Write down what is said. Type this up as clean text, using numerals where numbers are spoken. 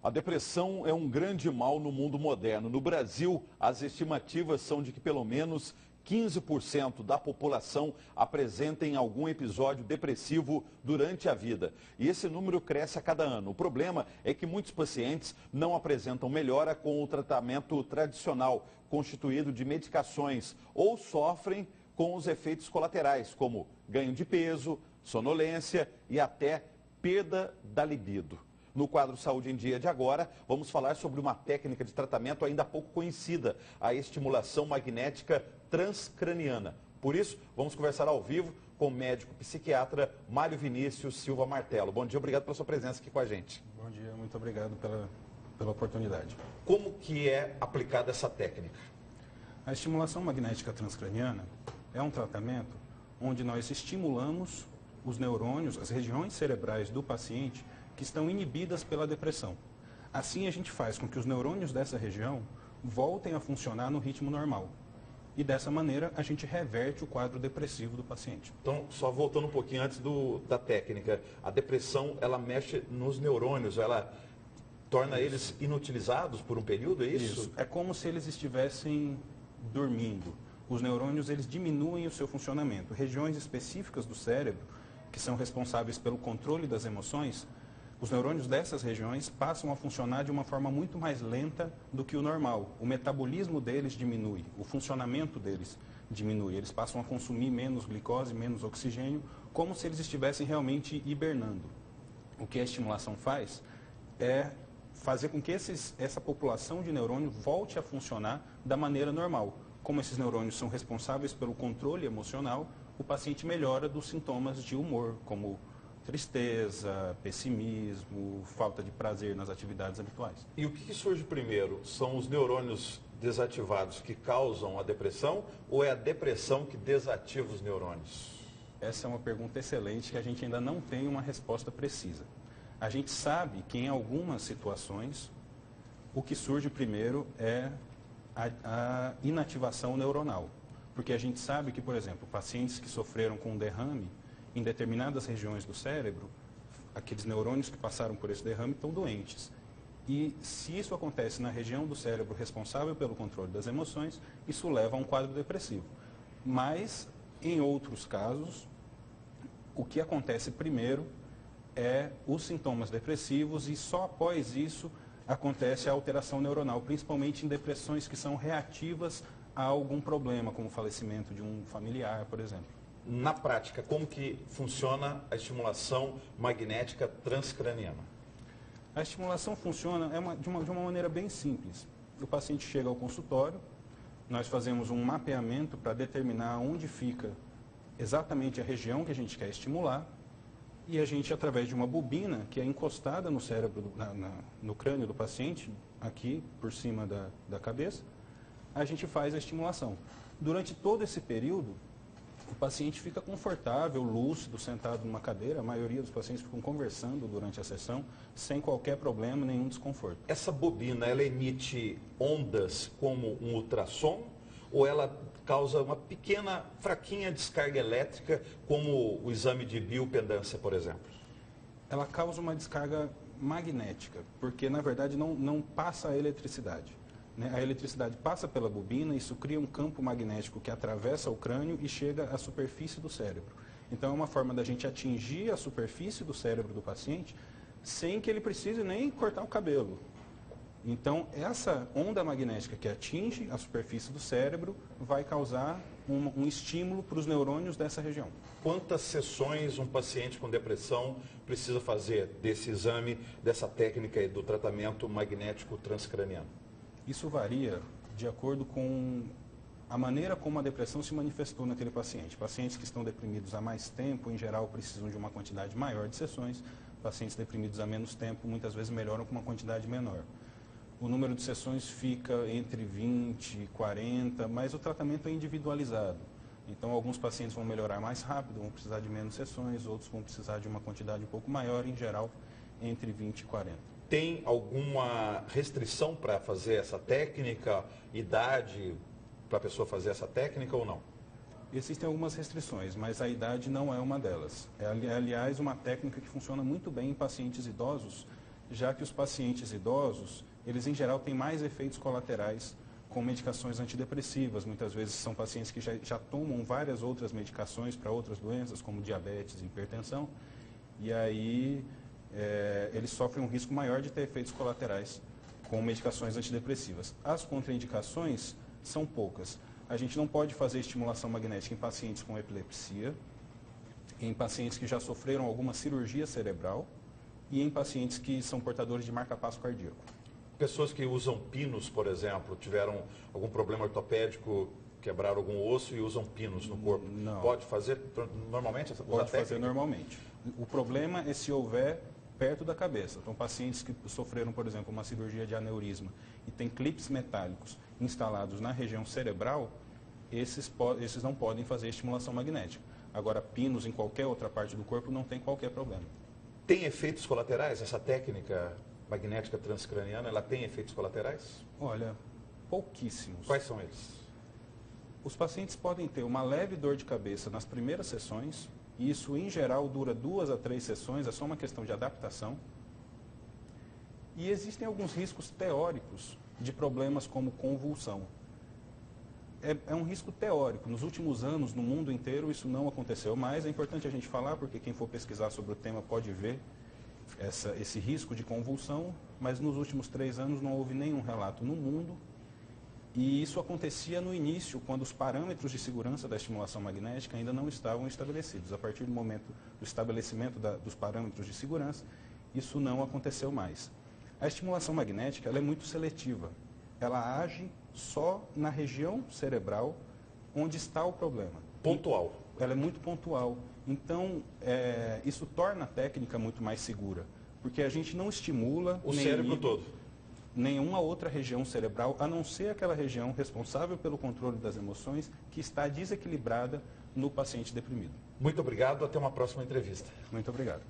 A depressão é um grande mal no mundo moderno. No Brasil, as estimativas são de que pelo menos 15% da população apresentem algum episódio depressivo durante a vida. E esse número cresce a cada ano. O problema é que muitos pacientes não apresentam melhora com o tratamento tradicional, constituído de medicações, ou sofrem com os efeitos colaterais, como ganho de peso, sonolência e até perda da libido. No quadro Saúde em Dia de agora, vamos falar sobre uma técnica de tratamento ainda pouco conhecida, a estimulação magnética transcraniana. Por isso, vamos conversar ao vivo com o médico psiquiatra Mário Vinícius Silva Martello. Bom dia, obrigado pela sua presença aqui com a gente. Bom dia, muito obrigado pela oportunidade. Como que é aplicada essa técnica? A estimulação magnética transcraniana é um tratamento onde nós estimulamos os neurônios, as regiões cerebrais do paciente que estão inibidas pela depressão. Assim a gente faz com que os neurônios dessa região voltem a funcionar no ritmo normal. E dessa maneira a gente reverte o quadro depressivo do paciente. Então, só voltando um pouquinho antes da técnica, a depressão ela mexe nos neurônios, ela torna eles inutilizados por um período, é isso? Isso. É como se eles estivessem dormindo. Os neurônios eles diminuem o seu funcionamento. Regiões específicas do cérebro, que são responsáveis pelo controle das emoções, os neurônios dessas regiões passam a funcionar de uma forma muito mais lenta do que o normal. O metabolismo deles diminui, o funcionamento deles diminui. Eles passam a consumir menos glicose, menos oxigênio, como se eles estivessem realmente hibernando. O que a estimulação faz é fazer com que essa população de neurônio volte a funcionar da maneira normal. Como esses neurônios são responsáveis pelo controle emocional, o paciente melhora dos sintomas de humor, como tristeza, pessimismo, falta de prazer nas atividades habituais. E o que surge primeiro? São os neurônios desativados que causam a depressão ou é a depressão que desativa os neurônios? Essa é uma pergunta excelente que a gente ainda não tem uma resposta precisa. A gente sabe que em algumas situações o que surge primeiro é a inativação neuronal. Porque a gente sabe que, por exemplo, pacientes que sofreram com um derrame em determinadas regiões do cérebro, aqueles neurônios que passaram por esse derrame estão doentes. E se isso acontece na região do cérebro responsável pelo controle das emoções, isso leva a um quadro depressivo. Mas, em outros casos, o que acontece primeiro é os sintomas depressivos e só após isso acontece a alteração neuronal, principalmente em depressões que são reativas a algum problema, como o falecimento de um familiar, por exemplo. Na prática, como que funciona a estimulação magnética transcraniana? A estimulação funciona de uma maneira bem simples. O paciente chega ao consultório, nós fazemos um mapeamento para determinar onde fica exatamente a região que a gente quer estimular e a gente, através de uma bobina que é encostada no cérebro, no crânio do paciente, aqui por cima da cabeça, a gente faz a estimulação. Durante todo esse período, o paciente fica confortável, lúcido, sentado numa cadeira. A maioria dos pacientes ficam conversando durante a sessão, sem qualquer problema, nenhum desconforto. Essa bobina, ela emite ondas como um ultrassom ou ela causa uma pequena, fraquinha descarga elétrica, como o exame de bioimpedância, por exemplo? Ela causa uma descarga magnética, porque, na verdade, não passa a eletricidade. A eletricidade passa pela bobina, isso cria um campo magnético que atravessa o crânio e chega à superfície do cérebro. Então é uma forma da gente atingir a superfície do cérebro do paciente sem que ele precise nem cortar o cabelo. Então essa onda magnética que atinge a superfície do cérebro vai causar um estímulo para os neurônios dessa região. Quantas sessões um paciente com depressão precisa fazer desse exame, dessa técnica do tratamento magnético transcraniano? Isso varia de acordo com a maneira como a depressão se manifestou naquele paciente. Pacientes que estão deprimidos há mais tempo, em geral, precisam de uma quantidade maior de sessões. Pacientes deprimidos há menos tempo, muitas vezes melhoram com uma quantidade menor. O número de sessões fica entre 20 e 40, mas o tratamento é individualizado. Então, alguns pacientes vão melhorar mais rápido, vão precisar de menos sessões, outros vão precisar de uma quantidade um pouco maior, em geral, entre 20 e 40. Tem alguma restrição para fazer essa técnica? Idade para a pessoa fazer essa técnica ou não? Existem algumas restrições, mas a idade não é uma delas. É, aliás, uma técnica que funciona muito bem em pacientes idosos já que os pacientes idosos, eles em geral têm mais efeitos colaterais com medicações antidepressivas. Muitas vezes são pacientes que já tomam várias outras medicações para outras doenças, como diabetes e hipertensão, e aí eles sofrem um risco maior de ter efeitos colaterais com medicações antidepressivas. As contraindicações são poucas. A gente não pode fazer estimulação magnética em pacientes com epilepsia, em pacientes que já sofreram alguma cirurgia cerebral e em pacientes que são portadores de marca-passo cardíaco. Pessoas que usam pinos, por exemplo, tiveram algum problema ortopédico, quebraram algum osso e usam pinos no corpo. Não. Pode fazer normalmente essa Pode fazer normalmente. O problema é se houver perto da cabeça. Então, pacientes que sofreram, por exemplo, uma cirurgia de aneurisma e tem clipes metálicos instalados na região cerebral, esses não podem fazer estimulação magnética. Agora, pinos em qualquer outra parte do corpo não tem qualquer problema. Tem efeitos colaterais? Essa técnica magnética transcraniana, ela tem efeitos colaterais? Olha, pouquíssimos. Quais são eles? Os pacientes podem ter uma leve dor de cabeça nas primeiras sessões, e isso em geral dura 2 a 3 sessões, é só uma questão de adaptação. E existem alguns riscos teóricos de problemas como convulsão. É um risco teórico. Nos últimos anos, no mundo inteiro, isso não aconteceu mais. É importante a gente falar, porque quem for pesquisar sobre o tema pode ver esse risco de convulsão, mas nos últimos 3 anos não houve nenhum relato no mundo. E isso acontecia no início, quando os parâmetros de segurança da estimulação magnética ainda não estavam estabelecidos. A partir do momento do estabelecimento dos parâmetros de segurança, isso não aconteceu mais. A estimulação magnética ela é muito seletiva. Ela age só na região cerebral onde está o problema. Pontual. Ela é muito pontual. Então, isso torna a técnica muito mais segura, porque a gente não estimula o cérebro todo. Nenhuma outra região cerebral, a não ser aquela região responsável pelo controle das emoções, que está desequilibrada no paciente deprimido. Muito obrigado, até uma próxima entrevista. Muito obrigado.